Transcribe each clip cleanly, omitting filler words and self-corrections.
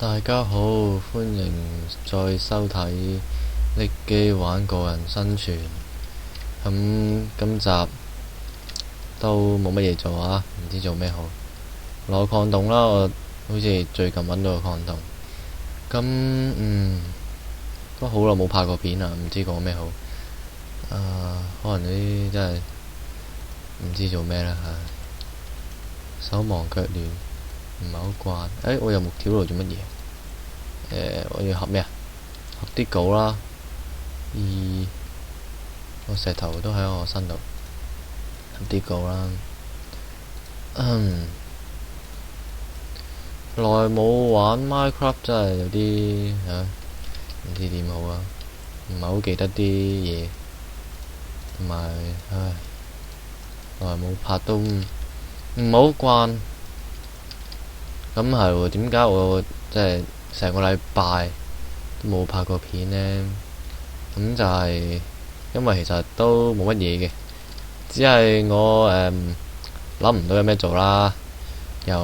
大家好，歡迎再收睇匿機玩個人生存。今集都冇乜嘢做啊，唔知做咩好。攞礦洞啦，我好似最近揾到個礦洞。都好耐冇拍過片啦，唔知講咩好。可能呢啲真係唔知做咩啦吓，手忙腳亂，唔係好慣。我有木條喺度做乜嘢？我要合咩啊？合啲稿啦。個石頭都喺我身度，合啲稿啦。耐冇玩 Minecraft 真係有啲唔知點好啊，唔係好記得啲嘢，同埋耐冇拍都唔好慣。咁係喎，點解我即係成個禮拜都冇拍過片呢？咁就係因為其實都冇乜嘢嘅，只係我諗唔到有咩做啦，又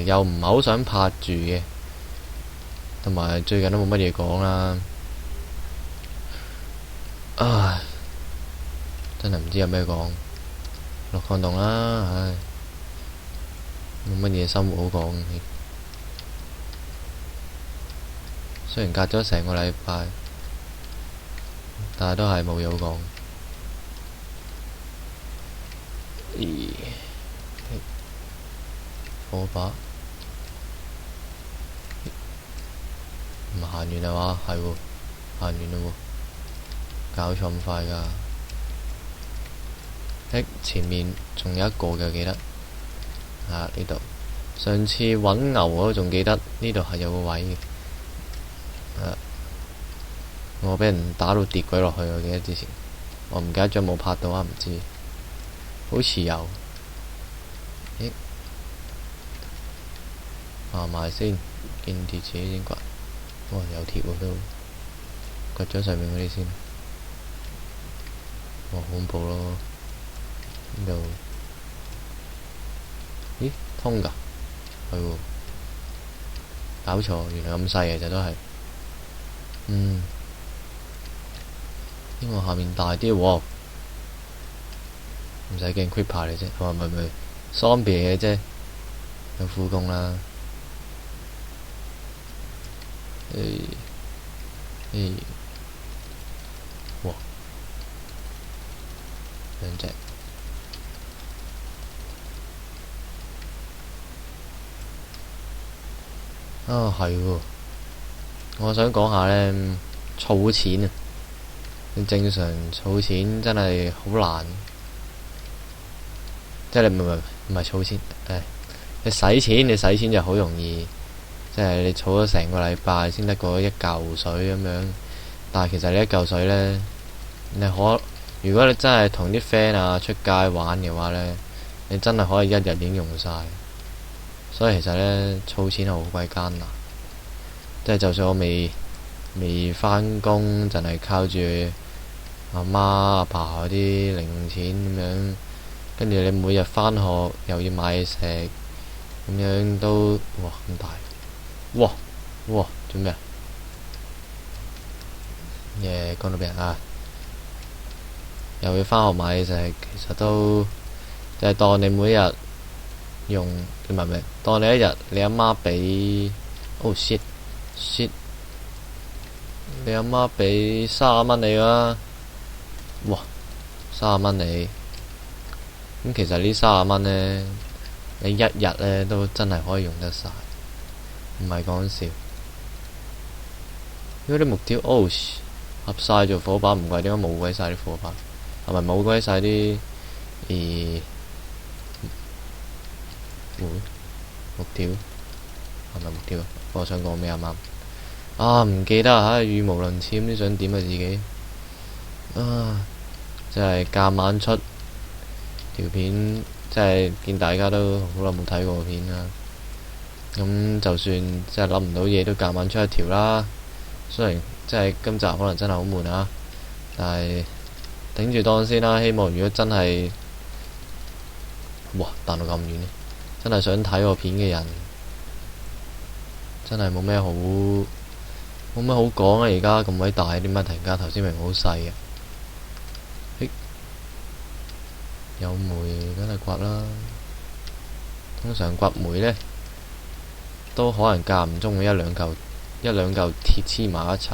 又唔係好想拍住嘅，同埋最近都冇乜嘢講啦。真係唔知有咩講，落礦洞啦，冇乜嘢生活好講。雖然隔咗成個禮拜，但係都係冇嘢好講。火把唔行完啦嘛？係喎，行完啦喎，搞錯咁快㗎？前面仲有一個嘅，記得呢度。上次揾牛我都仲記得呢度係有個位嘅。我俾人打到跌鬼落去，我記得之前，我唔記得咗冇拍到啊，唔知，好似有。埋先，見鐵自己先掘。哇，有鐵喎都，掘咗上面嗰啲先。哇，恐怖咯！呢度，咦，通㗎？係喎，搞錯，原來咁細嘅就都係。因為下面大啲喎，唔使驚 creeper 嚟啫，唔係，zombie 嘅啫，有苦工啦。哇，兩隻。係喎，我想講下呢，儲錢啊！正常儲錢真係好難，即係你唔係儲錢，你使錢就好容易，即係你儲咗成個禮拜先得嗰一嚿水咁樣。但係其實你一嚿水呢，如果你真係同啲 friend 出街玩嘅話呢，你真係可以一日已經用晒。所以其實呢，儲錢係好鬼艱難，即係就算我未返工，淨係靠住阿媽阿爸嗰啲零用錢咁樣，跟住你每日返學又要買嘢食，咁樣都咁大。哇，做咩啊？講到邊啊？又要返學買嘢食，其實都就係當你每日用，唔係，當你一日你阿媽俾shit，你阿媽俾30蚊你啦。哇，30蚊你，咁其實呢30蚊呢，你一日呢都真係可以用得晒，唔係講笑。因為啲木條合晒做火把，唔怪點解冇鬼晒啲火把，係咪冇鬼晒啲木條？係咪木條？我想講咩啱啱？唔記得啊！語無倫次，唔知想點啊自己。即係夾硬出條片，即係見大家都好耐冇睇過片啦。咁就算即係諗唔到嘢，都夾硬出一條啦。雖然即係今集可能真係好悶啊，但係頂住檔先啦。希望如果真係，彈到咁遠呢，真係想睇我片嘅人，真係冇咩好講啊！而家咁偉大，點解突然間頭先明明好細嘅？有煤梗係掘啦。通常掘煤呢，都可能間唔中會一兩嚿鐵黐埋一齊，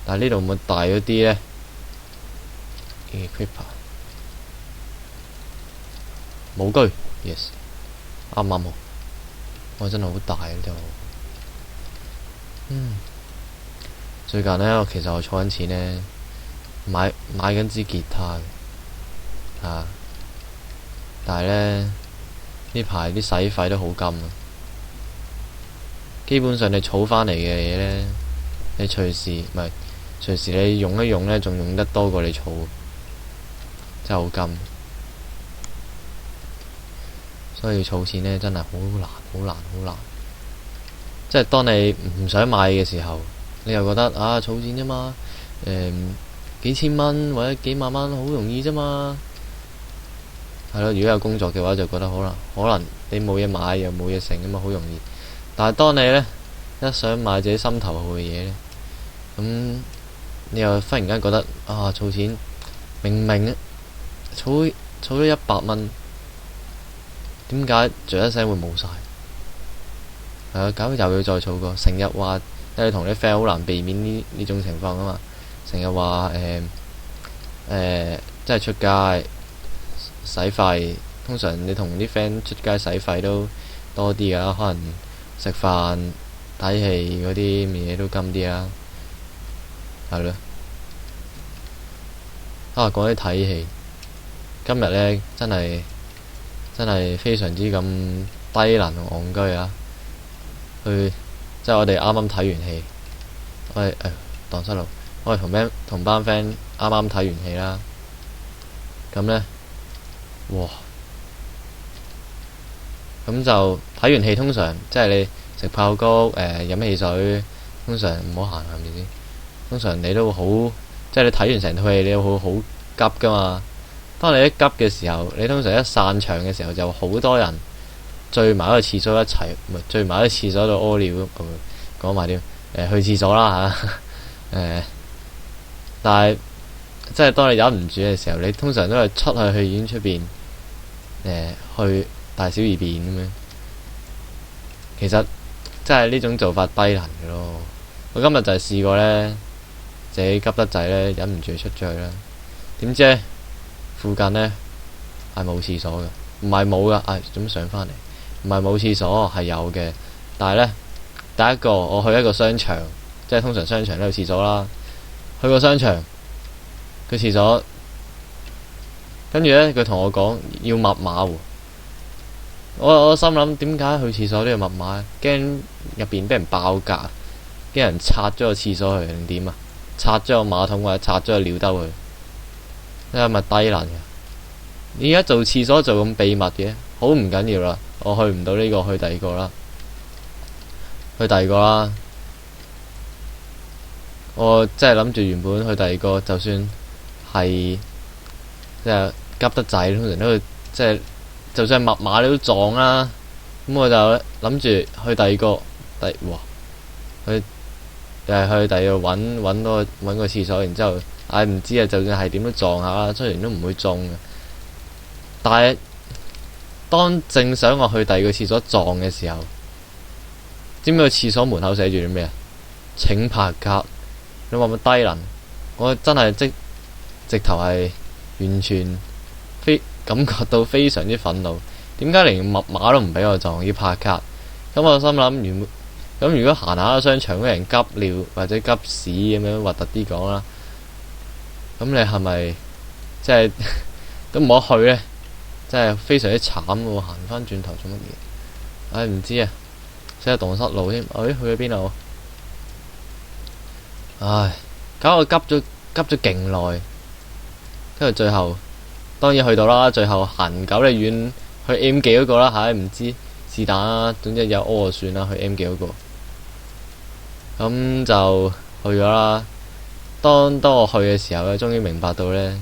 但係呢度冇大嗰啲呢 Creeper 冇居 yes 啱啱好，我真係好大呢度。最近呢，其實我儲緊錢呢，買緊支吉他嘅但係呢排啲使費都好金啊！基本上你儲返嚟嘅嘢呢，你隨時你用一用呢，仲用得多過你儲，真係好金。所以儲錢呢，真係好難。即係當你唔想買嘅時候，你又覺得儲錢啫嘛，幾千蚊或者幾萬蚊好容易啫嘛。係咯，如果有工作嘅話，就覺得可能你冇嘢買又冇嘢剩咁啊，好容易。但係當你呢，一想買自己心頭好嘅嘢呢，咁你又忽然間覺得儲錢明明儲咗100蚊，點解著一聲會冇晒？搞又要再儲過，成日話你同你 friend 好難避免呢種情況啊嘛。成日話即係出街使費，通常你同啲 friend 出街使費都多啲㗎，可能食飯睇戲嗰啲嘢都金啲啦，係咯。講起睇戲，今日呢真係非常之咁低能同戇居啊！即係我哋啱啱睇完戲，蕩失路，我哋同班 friend 啱啱睇完戲啦。咁呢，哇！咁就睇完戲，通常即係你食爆谷飲汽水，通常唔好行係咪先？通常你都會好，即係你睇完成套戲，你會好急噶嘛。當你一急嘅時候，你通常一散場嘅時候，就好多人聚埋喺個廁所一齊，聚埋喺廁所度屙尿咁。講埋啲去廁所啦嚇但係即係當你忍唔住嘅時候，你通常都係出去戲院出邊去大小二便咁樣。其實即係呢種做法低能嘅咯。我今日就係試過呢，自己急得滯呢，忍唔住出咗去啦。點知呢，附近呢係冇廁所嘅，唔係冇噶，咁上返嚟，唔係冇廁所，係有嘅。但係呢，第一個我去一個商場，即係通常商場都有廁所啦。去個商場，個廁所，跟住呢，佢同我講要密碼喎。我心諗點解去廁所都要密碼？驚入邊俾人爆格，驚人拆咗個廁所去定點啊？拆咗個馬桶或者拆咗個尿兜去，你係咪低能嘅？你而家做廁所做咁秘密嘅，好唔緊要啦。我去唔到呢個，去第二個啦。我即係諗住原本去第二個，就算係即係急得滯，通常都會即係就算係密碼你都撞啦。咁我就諗住去第二個，去第二個揾個廁所，然之後唔知啊，就算係點都撞下啦，雖然都唔會中嘅。但係當正想我去第二個廁所撞嘅時候，知唔知個廁所門口寫住啲咩啊？請拍卡。你話咪低能？我真係直頭係完全感覺到非常之憤怒。點解連密碼都唔俾我撞，要拍卡？咁我心諗，咁如果行下商場嗰人急尿或者急屎咁樣核突啲講啦，咁你係咪即係都唔好去呢？真係非常之慘喎！行返轉頭做乜嘢？唔知啊，真係蕩失路添。去咗邊度？搞我急咗勁耐，跟住最後當然去到啦。最後行九里遠去 M 記嗰個啦，唔知是但啦，總之有屙就算啦。去 M 記嗰個，咁就去咗啦。當我去嘅時候咧，終於明白到呢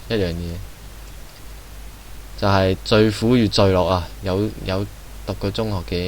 一樣嘢，就係最苦與最樂啊！有讀過中學嘅。